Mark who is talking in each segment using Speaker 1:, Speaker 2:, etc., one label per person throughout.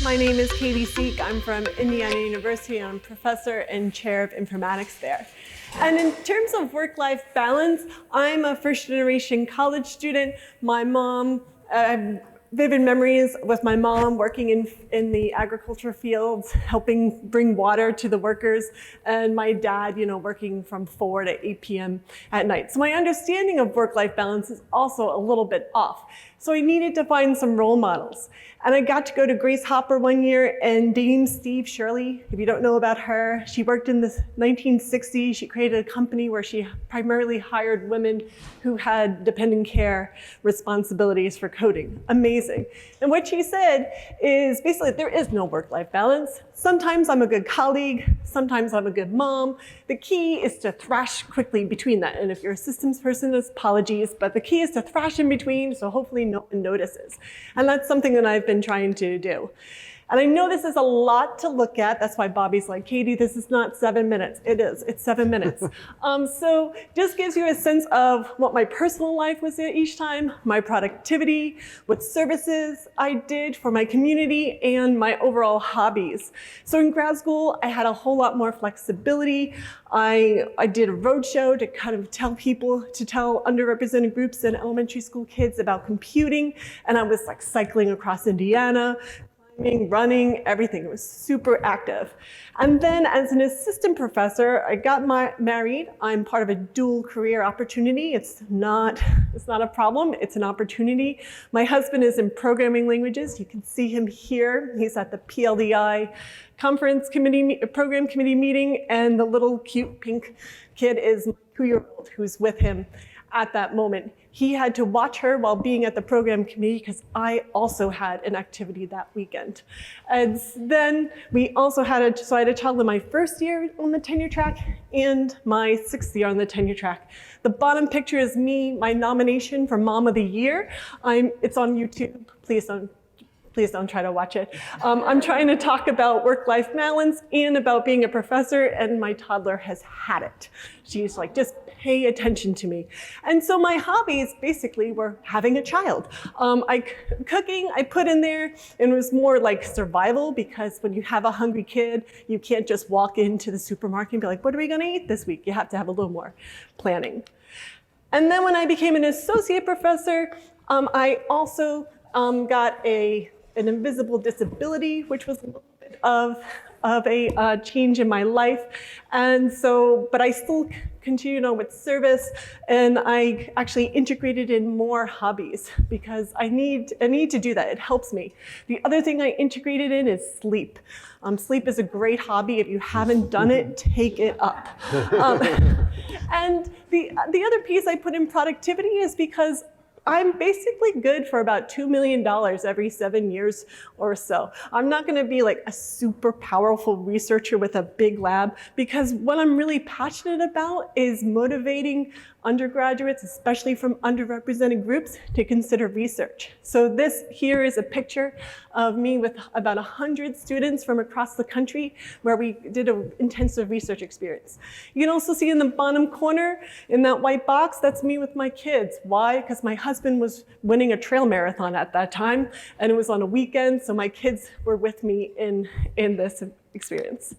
Speaker 1: My name is Katie Seek. I'm from Indiana University, and I'm professor and chair of informatics there. And in terms of work-life balance, I'm a first-generation college student. My mom, vivid memories with my mom working in the agriculture fields, helping bring water to the workers, and my dad, working from 4 to 8 p.m. at night. So my understanding of work-life balance is also a little bit off. So I needed to find some role models. And I got to go to Grace Hopper one year, and Dame Steve Shirley, if you don't know about her, she worked in the 1960s. She created a company where she primarily hired women who had dependent care responsibilities for coding. Amazing. And what she said is basically there is no work-life balance. Sometimes I'm a good colleague, sometimes I'm a good mom. The key is to thrash quickly between that. And if you're a systems person, apologies, but the key is to thrash in between so hopefully no one notices. And that's something that I've been trying to do. And I know this is a lot to look at. That's why Bobby's like, Katie, this is not 7 minutes. It is, it's 7 minutes. So just gives you a sense of what my personal life was each time, my productivity, what services I did for my community, and my overall hobbies. So in grad school, I had a whole lot more flexibility. I did a roadshow to kind of tell underrepresented groups and elementary school kids about computing. And I was like cycling across Indiana, running, everything. It was super active. And then as an assistant professor, I got married. I'm part of a dual career opportunity. It's not a problem, it's an opportunity. My husband is in programming languages. You can see him here. He's at the PLDI conference committee, program committee meeting, and the little cute pink kid is my 2-year-old who's with him at that moment. He had to watch her while being at the program committee because I also had an activity that weekend. And then we also had I had a child in my first year on the tenure track and my 6th year on the tenure track. The bottom picture is me, my nomination for Mom of the Year. It's on YouTube. Please don't try to watch it. I'm trying to talk about work-life balance and about being a professor, and my toddler has had it. She's like, just pay attention to me. And so my hobbies basically were having a child. Cooking, I put in there, and it was more like survival, because when you have a hungry kid, you can't just walk into the supermarket and be like, what are we gonna eat this week? You have to have a little more planning. And then when I became an associate professor, I also got an invisible disability, which was a little bit of a change in my life. And so, but I still continued on with service, and I actually integrated in more hobbies because I need to do that. It helps me. The other thing I integrated in is sleep. Sleep is a great hobby. If you haven't done it, take it up. And the other piece I put in productivity is because I'm basically good for about $2 million every 7 years or so. I'm not gonna be like a super powerful researcher with a big lab, because what I'm really passionate about is motivating undergraduates, especially from underrepresented groups, to consider research. So this here is a picture of me with about 100 students from across the country where we did an intensive research experience. You can also see in the bottom corner, in that white box, that's me with my kids. Why? Because my husband was winning a trail marathon at that time, and it was on a weekend, so my kids were with me in this experience.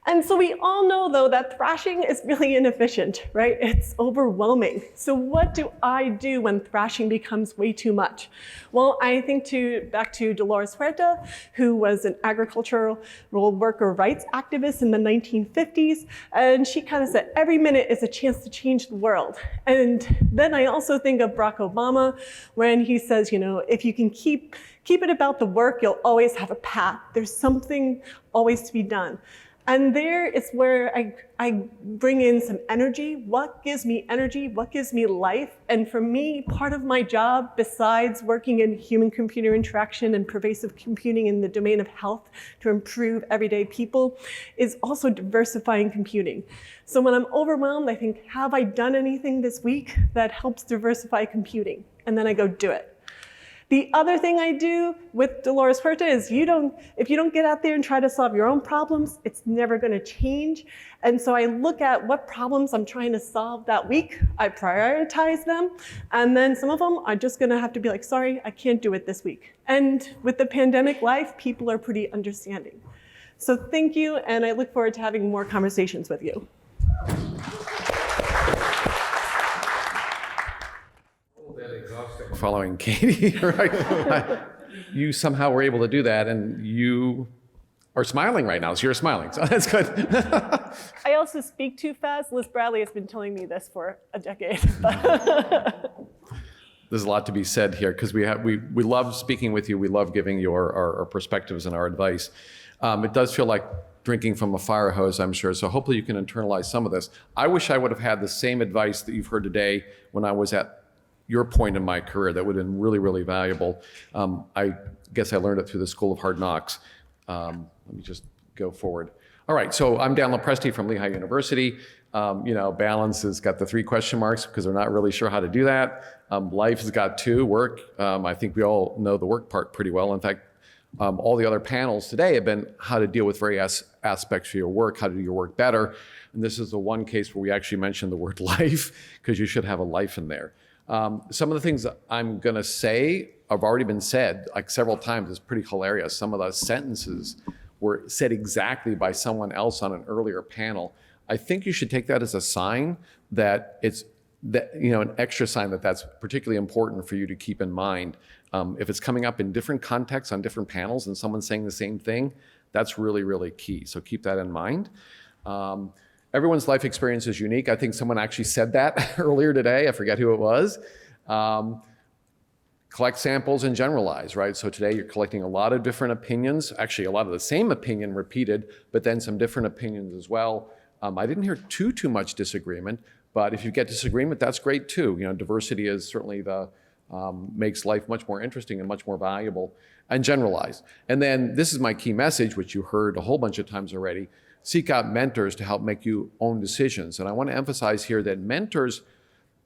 Speaker 1: And so we all know, though, that thrashing is really inefficient, right? It's overwhelming. So what do I do when thrashing becomes way too much? Well, I think back to Dolores Huerta, who was an agricultural worker rights activist in the 1950s. And she kind of said, every minute is a chance to change the world. And then I also think of Barack Obama, when he says, if you can keep it about the work, you'll always have a path. There's something always to be done. And there is where I bring in some energy. What gives me energy? What gives me life? And for me, part of my job, besides working in human-computer interaction and pervasive computing in the domain of health to improve everyday people, is also diversifying computing. So when I'm overwhelmed, I think, have I done anything this week that helps diversify computing? And then I go do it. The other thing I do with Dolores Huerta is if you don't get out there and try to solve your own problems, it's never going to change. And so I look at what problems I'm trying to solve that week. I prioritize them. And then some of them are just going to have to be like, sorry, I can't do it this week. And with the pandemic life, people are pretty understanding. So thank you, and I look forward to having more conversations with you.
Speaker 2: Following Katie, right? You somehow were able to do that, and you are smiling right now, so you're smiling, so that's good.
Speaker 1: I also speak too fast. Liz Bradley has been telling me this for a decade.
Speaker 2: There's a lot to be said here, because we love speaking with you. We love giving you our perspectives and our advice. It does feel like drinking from a fire hose, I'm sure, so hopefully you can internalize some of this. I wish I would have had the same advice that you've heard today when I was at your point in my career. That would have been really, really valuable. I guess I learned it through the School of Hard Knocks. Let me just go forward. All right, so I'm Dan Lopresti from Lehigh University. Balance has got the 3 question marks because we're not really sure how to do that. Life has got 2, work. I think we all know the work part pretty well. In fact, all the other panels today have been how to deal with various aspects of your work, how to do your work better. And this is the one case where we actually mentioned the word life, because you should have a life in there. Some of the things I'm going to say have already been said like several times. It's pretty hilarious. Some of the sentences were said exactly by someone else on an earlier panel. I think you should take that as a sign that an extra sign that that's particularly important for you to keep in mind. If it's coming up in different contexts on different panels and someone's saying the same thing, that's really, really key. So keep that in mind. Everyone's life experience is unique. I think someone actually said that earlier today. I forget who it was. Collect samples and generalize, right? So today you're collecting a lot of different opinions, actually a lot of the same opinion repeated, but then some different opinions as well. I didn't hear too much disagreement, but if you get disagreement, that's great too. Diversity is certainly makes life much more interesting and much more valuable. And generalize. And then this is my key message, which you heard a whole bunch of times already. Seek out mentors to help make you own decisions. And I want to emphasize here that mentors,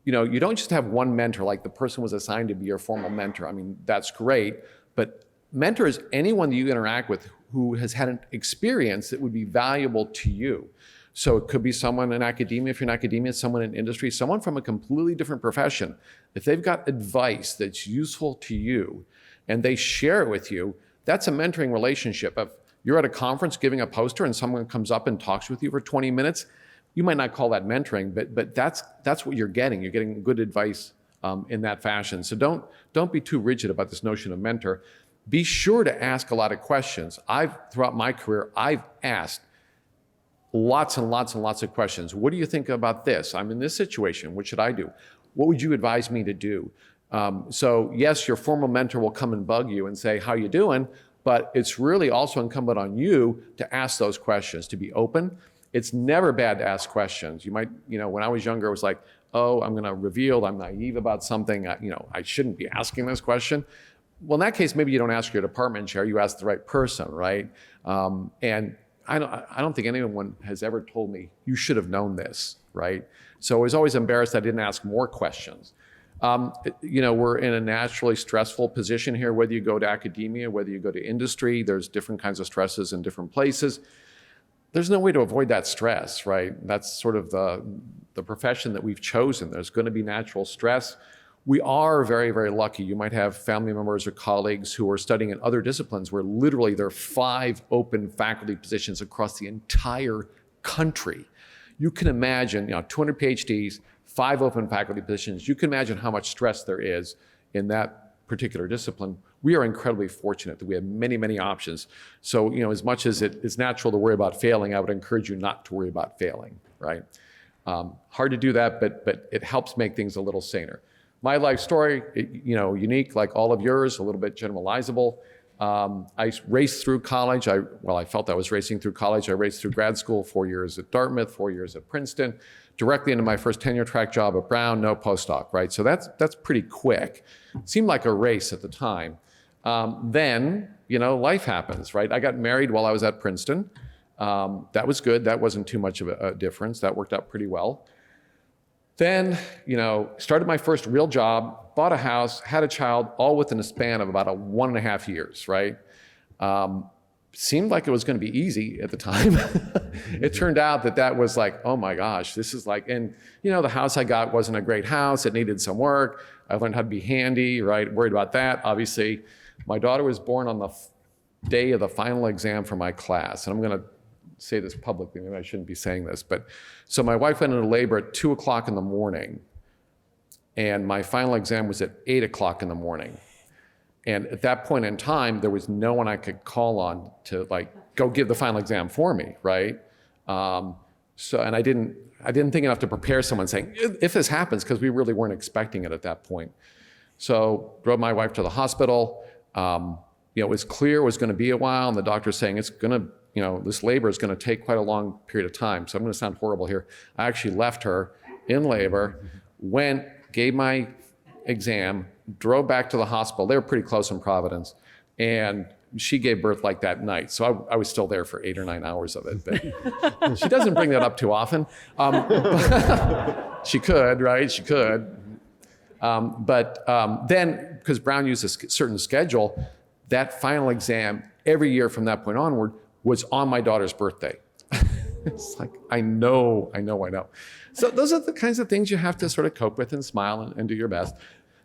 Speaker 2: you don't just have one mentor, like the person was assigned to be your formal mentor. I mean, that's great, but mentor is anyone that you interact with who has had an experience that would be valuable to you. So it could be someone in academia, if you're in academia, someone in industry, someone from a completely different profession. If they've got advice that's useful to you and they share it with you, that's a mentoring relationship. If you're at a conference giving a poster and someone comes up and talks with you for 20 minutes, you might not call that mentoring, but that's what you're getting. You're getting good advice in that fashion. So don't be too rigid about this notion of mentor. Be sure to ask a lot of questions. Throughout my career, I've asked lots and lots and lots of questions. What do you think about this? I'm in this situation. What should I do? What would you advise me to do? So yes, your formal mentor will come and bug you and say, how you doing? But it's really also incumbent on you to ask those questions, to be open. It's never bad to ask questions. You might, when I was younger, it was like, oh, I'm going to reveal I'm naive about something. I shouldn't be asking this question. Well, in that case, maybe you don't ask your department chair. You ask the right person, right? And I don't think anyone has ever told me you should have known this, right? So I was always embarrassed I didn't ask more questions. We're in a naturally stressful position here, whether you go to academia, whether you go to industry, there's different kinds of stresses in different places. There's no way to avoid that stress, right? That's sort of the profession that we've chosen. There's going to be natural stress. We are very, very lucky. You might have family members or colleagues who are studying in other disciplines where literally there are 5 open faculty positions across the entire country. You can imagine, 200 PhDs, 5 open faculty positions. You can imagine how much stress there is in that particular discipline. We are incredibly fortunate that we have many, many options. So, as much as it is natural to worry about failing, I would encourage you not to worry about failing, right? Hard to do that, but it helps make things a little saner. My life story, unique like all of yours, a little bit generalizable. I raced through college. I felt I was racing through college. I raced through grad school, 4 years at Dartmouth, 4 years at Princeton, directly into my first tenure track job at Brown, no postdoc, right? So that's pretty quick. It seemed like a race at the time. Then, life happens, right? I got married while I was at Princeton. That was good. That wasn't too much of a difference. That worked out pretty well. Then, started my first real job bought a house, had a child, all within a span of about 1.5 years, right? Seemed like it was going to be easy at the time. It turned out that was like, oh my gosh, this is like, and the house I got wasn't a great house. It needed some work. I learned how to be handy, right? Worried about that, obviously. My daughter was born on the day of the final exam for my class. And I'm going to say this publicly, maybe I shouldn't be saying this, but so my wife went into labor at 2 o'clock in the morning, and my final exam was at 8 o'clock in the morning. And at that point in time, there was no one I could call on to go give the final exam for me, right? And I didn't think enough to prepare someone saying, if this happens, because we really weren't expecting it at that point. So drove my wife to the hospital. It was clear it was going to be a while, and the doctor's saying it's going to, this labor is going to take quite a long period of time. So I'm going to sound horrible here. I actually left her in labor, went, gave my exam, drove back to the hospital. They were pretty close in Providence, and she gave birth like that night. So I was still there for 8 or 9 hours of it, but she doesn't bring that up too often. She could, right? She could. Then, because Brown used a certain schedule, that final exam every year from that point onward was on my daughter's birthday. It's like, I know. So those are the kinds of things you have to sort of cope with and smile and do your best.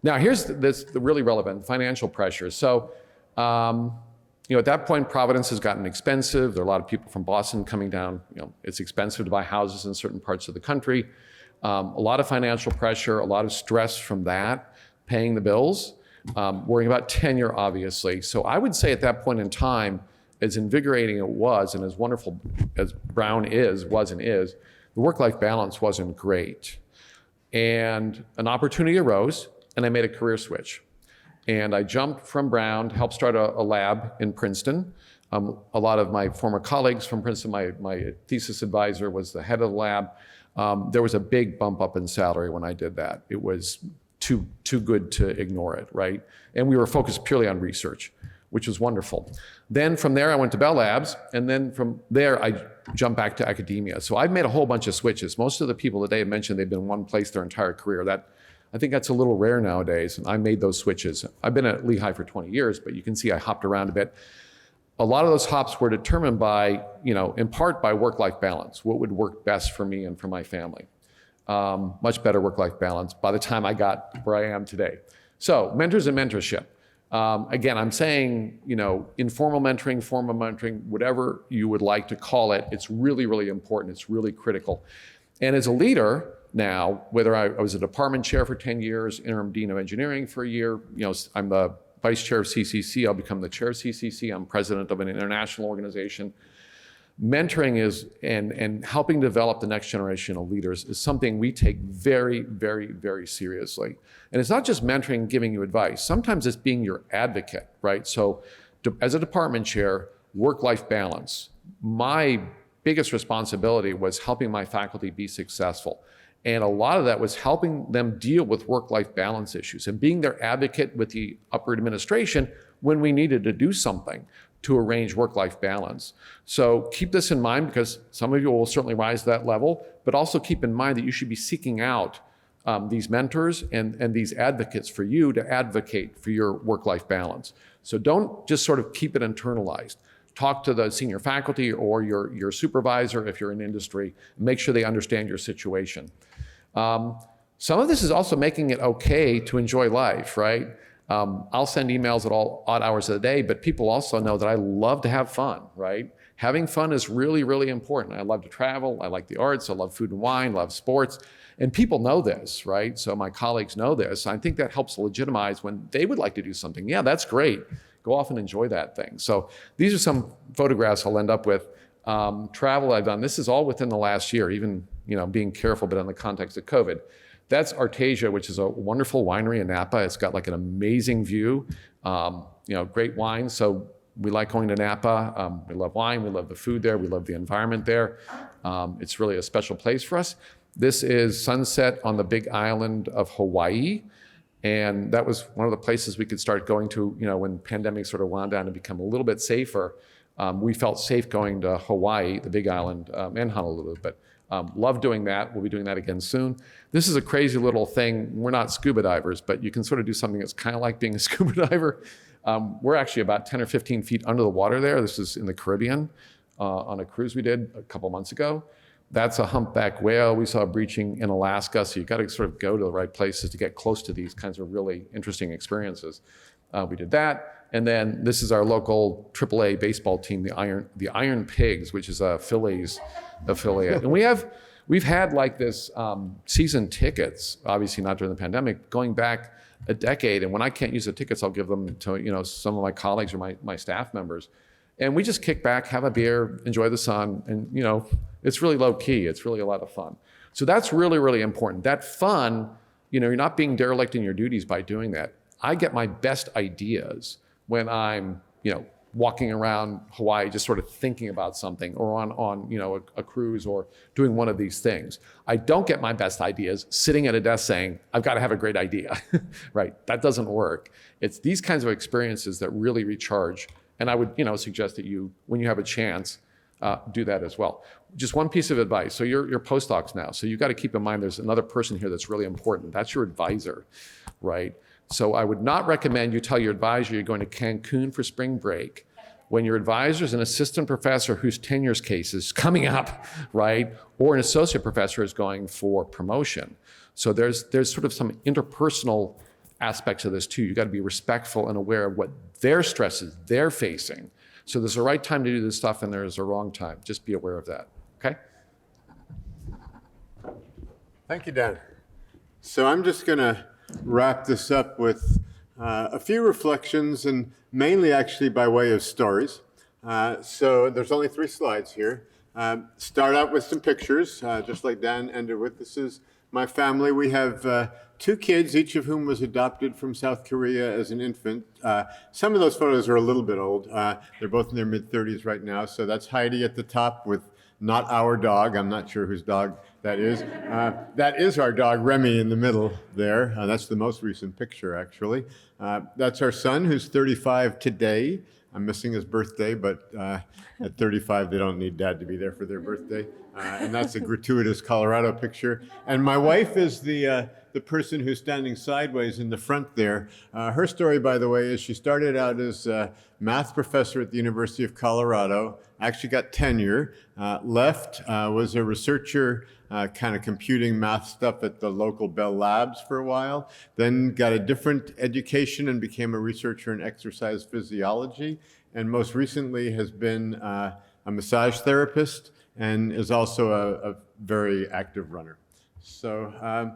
Speaker 2: Now, here's the really relevant financial pressures. So, at that point, Providence has gotten expensive. There are a lot of people from Boston coming down. It's expensive to buy houses in certain parts of the country. A lot of financial pressure, a lot of stress from that, paying the bills, worrying about tenure, obviously. So I would say at that point in time, as invigorating it was, and as wonderful as Brown was, the work-life balance wasn't great. And an opportunity arose, and I made a career switch. And I jumped from Brown to help start a lab in Princeton. A lot of my former colleagues from Princeton, my thesis advisor was the head of the lab. There was a big bump up in salary when I did that. It was too good to ignore it, right? And we were focused purely on research, which was wonderful. Then from there, I went to Bell Labs, and then from there, I jumped back to academia. So I've made a whole bunch of switches. Most of the people today have mentioned they've been in one place their entire career. I think that's a little rare nowadays, and I made those switches. I've been at Lehigh for 20 years, but you can see I hopped around a bit. A lot of those hops were determined by, in part by work-life balance, what would work best for me and for my family. Much better work-life balance by the time I got where I am today. So mentors and mentorship. Again, I'm saying, informal mentoring, formal mentoring, whatever you would like to call it, it's really, really important. It's really critical. And as a leader now, whether I was a department chair for 10 years, interim dean of engineering for a year, I'm the vice chair of CCC, I'll become the chair of CCC, I'm president of an international organization. Mentoring is, and helping develop the next generation of leaders is something we take very, very, very seriously. And it's not just mentoring, giving you advice. Sometimes it's being your advocate, right? So as a department chair, work-life balance. My biggest responsibility was helping my faculty be successful. And a lot of that was helping them deal with work-life balance issues and being their advocate with the upper administration when we needed to do something to arrange work-life balance. So keep this in mind, because some of you will certainly rise to that level, but also keep in mind that you should be seeking out these mentors and these advocates for you to advocate for your work-life balance. So don't just sort of keep it internalized. Talk to the senior faculty or your supervisor if you're in industry. Make sure they understand your situation. Some of this is also making it okay to enjoy life, right? I'll send emails at all odd hours of the day, but people also know that I love to have fun, right? Having fun is really, really important. I love to travel. I like the arts. I love food and wine, love sports. And people know this, right? So my colleagues know this. I think that helps legitimize when they would like to do something. Yeah, that's great. Go off and enjoy that thing. So these are some photographs I'll end up with. Travel I've done. This is all within the last year, even being careful, but in the context of COVID. That's Artesia, which is a wonderful winery in Napa. It's got like an amazing view, great wine. So we like going to Napa. We love wine. We love the food there. We love the environment there. It's really a special place for us. This is sunset on the Big Island of Hawaii. And that was one of the places we could start going to, when pandemic sort of wound down and become a little bit safer. We felt safe going to Hawaii, the Big Island, and Honolulu, but Love doing that. We'll be doing that again soon. This is a crazy little thing. We're not scuba divers, but you can sort of do something that's kind of like being a scuba diver. We're actually about 10 or 15 feet under the water there. This is in the Caribbean on a cruise we did a couple months ago. That's a humpback whale we saw breaching in Alaska. So you got to sort of go to the right places to get close to these kinds of really interesting experiences. We did that. And then this is our local AAA baseball team, the Iron Pigs, which is a Phillies affiliate. And we've had like this season tickets, obviously not during the pandemic, going back a decade. And when I can't use the tickets, I'll give them to some of my colleagues or my staff members. And we just kick back, have a beer, enjoy the sun, and it's really low key. It's really a lot of fun. So that's really, really important. That fun, you're not being derelict in your duties by doing that. I get my best ideas when I'm, walking around Hawaii, just sort of thinking about something, or on a cruise, or doing one of these things. I don't get my best ideas sitting at a desk saying, I've got to have a great idea, right? That doesn't work. It's these kinds of experiences that really recharge. And I would, suggest that you, when you have a chance, do that as well. Just one piece of advice. So you're postdocs now. So you've got to keep in mind there's another person here that's really important. That's your advisor, right? So I would not recommend you tell your advisor you're going to Cancun for spring break when your advisor is an assistant professor whose tenure case is coming up, right? Or an associate professor is going for promotion. So there's sort of some interpersonal aspects of this too. You got to be respectful and aware of what their stresses they're facing. So there's a right time to do this stuff and there's a wrong time. Just be aware of that, okay?
Speaker 3: Thank you, Dan. So I'm just going to wrap this up with a few reflections, and mainly actually by way of stories. So there's only 3 slides here. Start out with some pictures, just like Dan ended with. This is my family. We have 2 kids, each of whom was adopted from South Korea as an infant. Some of those photos are a little bit old. They're both in their mid-30s right now. So that's Heidi at the top with not our dog. I'm not sure whose dog that is. That is our dog, Remy, in the middle there. That's the most recent picture, actually. That's our son, who's 35 today. I'm missing his birthday, but at 35, they don't need dad to be there for their birthday. And that's a gratuitous Colorado picture. And my wife is the person who's standing sideways in the front there. Her story, by the way, is she started out as a math professor at the University of Colorado, actually got tenure, left, was a researcher, kind of computing math stuff at the local Bell Labs for a while, then got a different education and became a researcher in exercise physiology, and most recently has been a massage therapist and is also a very active runner. So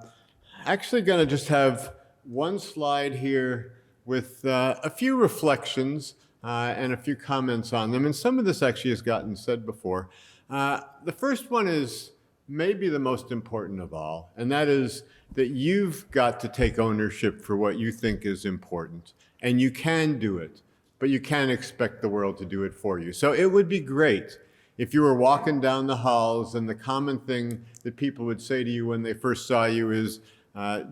Speaker 3: actually going to just have one slide here with a few reflections and a few comments on them. And some of this actually has gotten said before. The first one is maybe the most important of all, and that is that you've got to take ownership for what you think is important. And you can do it, but you can't expect the world to do it for you. So it would be great if you were walking down the halls and the common thing that people would say to you when they first saw you is,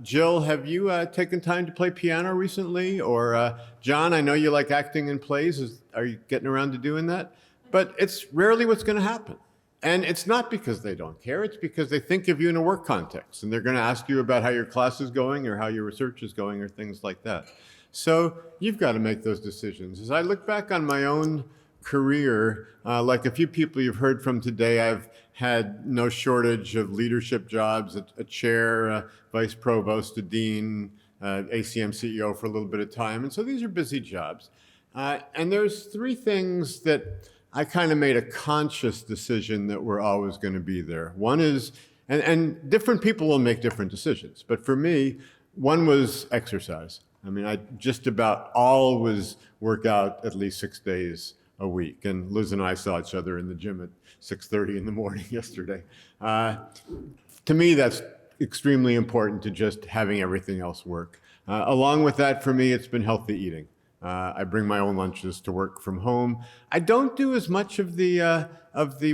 Speaker 3: Jill, have you taken time to play piano recently? Or John, I know you like acting in plays. Are you getting around to doing that? But it's rarely what's going to happen. And it's not because they don't care. It's because they think of you in a work context. And they're going to ask you about how your class is going or how your research is going or things like that. So you've got to make those decisions. As I look back on my own career, like a few people you've heard from today, I've had no shortage of leadership jobs, a chair, a vice provost, a dean, ACM CEO for a little bit of time. And so these are busy jobs. And there's 3 things that I kind of made a conscious decision that were always going to be there. One is, and different people will make different decisions, but for me, one was exercise. I mean, I just about always work out at least 6 days a week. And Liz and I saw each other in the gym at 6:30 in the morning yesterday. To me, that's extremely important to just having everything else work. Along with that, for me, it's been healthy eating. I bring my own lunches to work from home. I don't do as much of the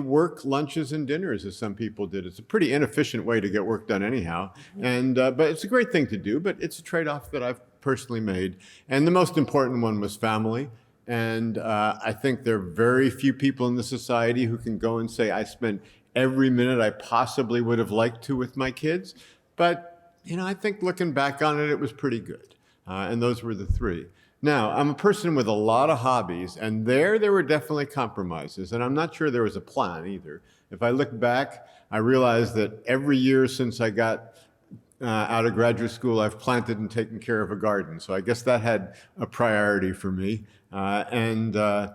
Speaker 3: work lunches and dinners as some people did. It's a pretty inefficient way to get work done anyhow. And but it's a great thing to do, but it's a trade-off that I've personally made. And the most important one was family. And I think there are very few people in the society who can go and say, I spent every minute I possibly would have liked to with my kids. But, I think looking back on it, it was pretty good. And those were the three. Now, I'm a person with a lot of hobbies, and there were definitely compromises, and I'm not sure there was a plan either. If I look back, I realize that every year since I got out of graduate school, I've planted and taken care of a garden. So I guess that had a priority for me. I'd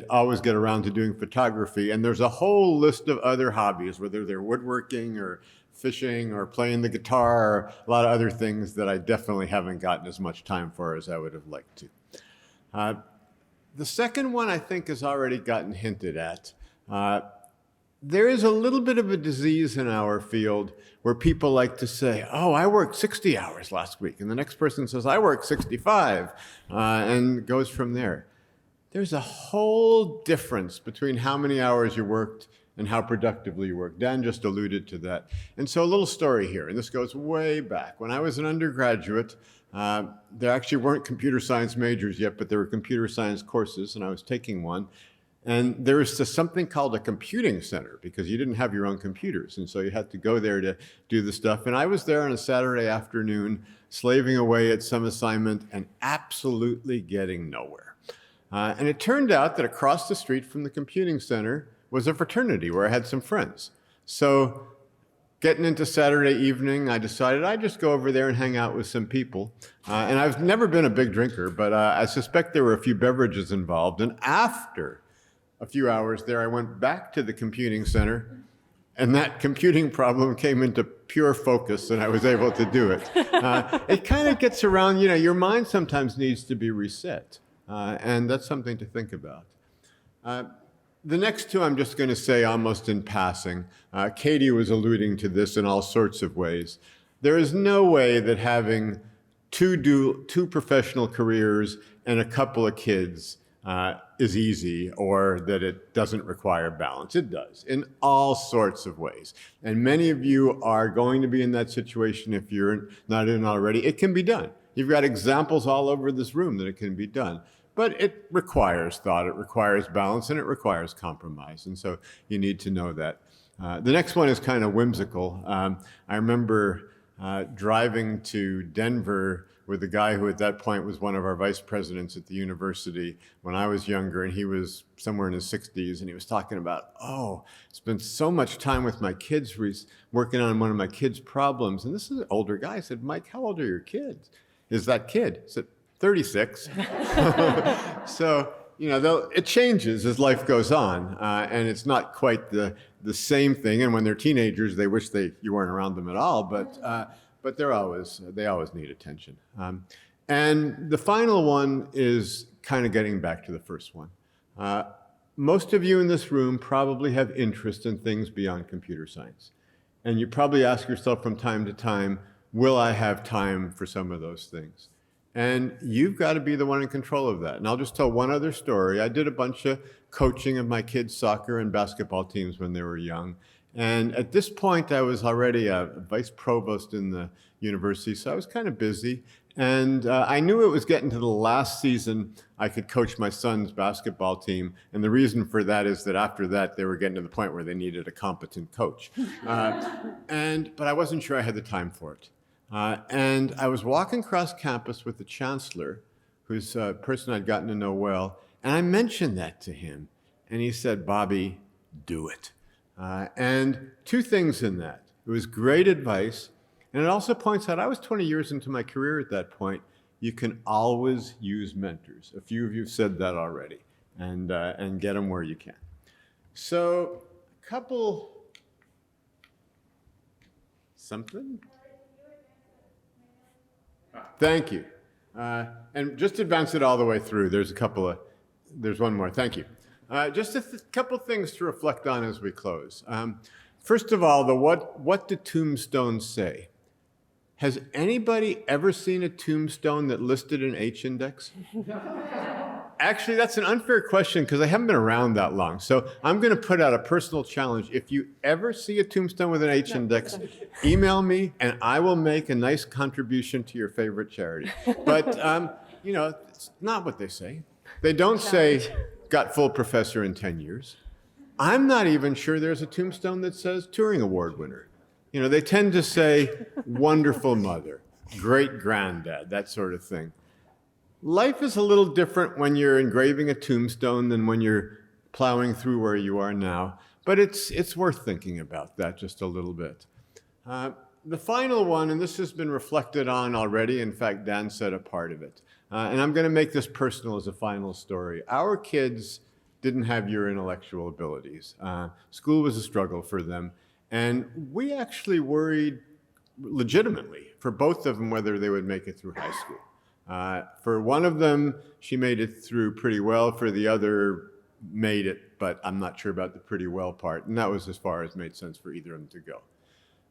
Speaker 3: always get around to doing photography, and there's a whole list of other hobbies, whether they're woodworking or fishing or playing the guitar, or a lot of other things that I definitely haven't gotten as much time for as I would have liked to. The second one I think has already gotten hinted at. There is a little bit of a disease in our field where people like to say, oh, I worked 60 hours last week. And the next person says, I worked 65, and goes from there. There's a whole difference between how many hours you worked and how productively you worked. Dan just alluded to that. And so a little story here, and this goes way back. When I was an undergraduate, there actually weren't computer science majors yet, but there were computer science courses, and I was taking one. And there was something called a computing center because you didn't have your own computers. And so you had to go there to do the stuff. And I was there on a Saturday afternoon, slaving away at some assignment and absolutely getting nowhere. And it turned out that across the street from the computing center was a fraternity where I had some friends. So getting into Saturday evening, I decided I'd just go over there and hang out with some people. And I've never been a big drinker, but I suspect there were a few beverages involved. And after a few hours there, I went back to the computing center, and that computing problem came into pure focus, and I was able to do it. It kind of gets around, your mind sometimes needs to be reset, and that's something to think about. The next two I'm just going to say almost in passing. Katie was alluding to this in all sorts of ways. There is no way that having two professional careers and a couple of kids is easy, or that it doesn't require balance. It does, in all sorts of ways. And many of you are going to be in that situation if you're not in already. It can be done. You've got examples all over this room that it can be done. But it requires thought, it requires balance, and it requires compromise. And so you need to know that. The next one is kind of whimsical. I remember driving to Denver with a guy who at that point was one of our vice presidents at the university when I was younger, and he was somewhere in his 60s, and he was talking about, spent so much time with my kids working on one of my kids' problems. And this is an older guy. I said, Mike, how old are your kids? Is that kid? I said, 36. So, it changes as life goes on, and it's not quite the same thing. And when they're teenagers, they wish you weren't around them at all, but they always need attention. And the final one is kind of getting back to the first one. Most of you in this room probably have interest in things beyond computer science. And you probably ask yourself from time to time, will I have time for some of those things? And you've got to be the one in control of that. And I'll just tell one other story. I did a bunch of coaching of my kids' soccer and basketball teams when they were young. And at this point, I was already a vice provost in the university, so I was kind of busy. And I knew it was getting to the last season I could coach my son's basketball team. And the reason for that is that after that, they were getting to the point where they needed a competent coach. But I wasn't sure I had the time for it. And I was walking across campus with the chancellor, who's a person I'd gotten to know well, and I mentioned that to him. And he said, Bobby, do it. And two things in that. It was great advice, and it also points out I was 20 years into my career at that point. You can always use mentors. A few of you have said that already, and get them where you can. So, something? Thank you. And just advance it all the way through. There's one more. Thank you. Just a couple things to reflect on as we close. First of all, what do tombstones say? Has anybody ever seen a tombstone that listed an H index? Actually, that's an unfair question because I haven't been around that long. So I'm going to put out a personal challenge. If you ever see a tombstone with an H index, email me and I will make a nice contribution to your favorite charity. But, it's not what they say. They don't say, got full professor in 10 years. I'm not even sure there's a tombstone that says Turing Award winner. You know, they tend to say wonderful mother, great granddad, that sort of thing. Life is a little different when you're engraving a tombstone than when you're plowing through where you are now, but it's worth thinking about that just a little bit. The final one, and this has been reflected on already, in fact, Dan said a part of it, and I'm going to make this personal as a final story. Our kids didn't have your intellectual abilities. School was a struggle for them, and we actually worried legitimately for both of them whether they would make it through high school. For one of them, she made it through pretty well. For the other, made it, but I'm not sure about the pretty well part, and that was as far as made sense for either of them to go.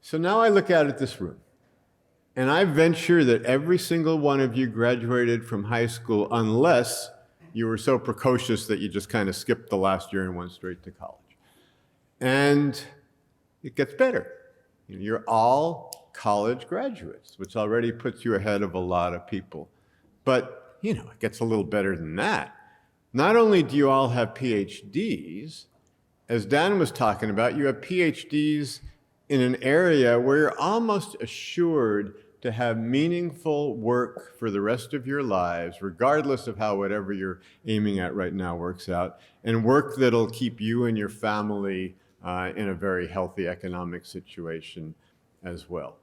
Speaker 3: So now I look out at this room, and I venture that every single one of you graduated from high school unless you were so precocious that you just kind of skipped the last year and went straight to college. And it gets better. You're all college graduates, which already puts you ahead of a lot of people. But, you know, it gets a little better than that. Not only do you all have PhDs, as Dan was talking about, you have PhDs in an area where you're almost assured to have meaningful work for the rest of your lives, regardless of how whatever you're aiming at right now works out, and work that'll keep you and your family in a very healthy economic situation as well.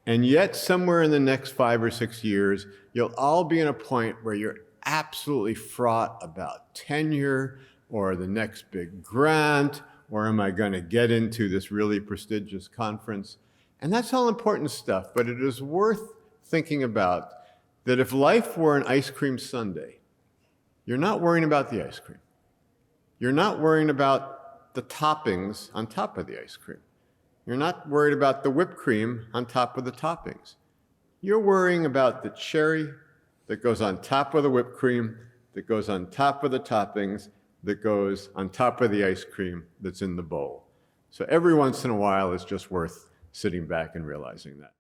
Speaker 3: And yet, somewhere in the next 5 or 6 years, you'll all be in a point where you're absolutely fraught about tenure or the next big grant, or am I going to get into this really prestigious conference? And that's all important stuff, but it is worth thinking about that if life were an ice cream sundae, you're not worrying about the ice cream. You're not worrying about the toppings on top of the ice cream. You're not worried about the whipped cream on top of the toppings. You're worrying about the cherry that goes on top of the whipped cream, that goes on top of the toppings, that goes on top of the ice cream that's in the bowl. So every once in a while, it's just worth sitting back and realizing that.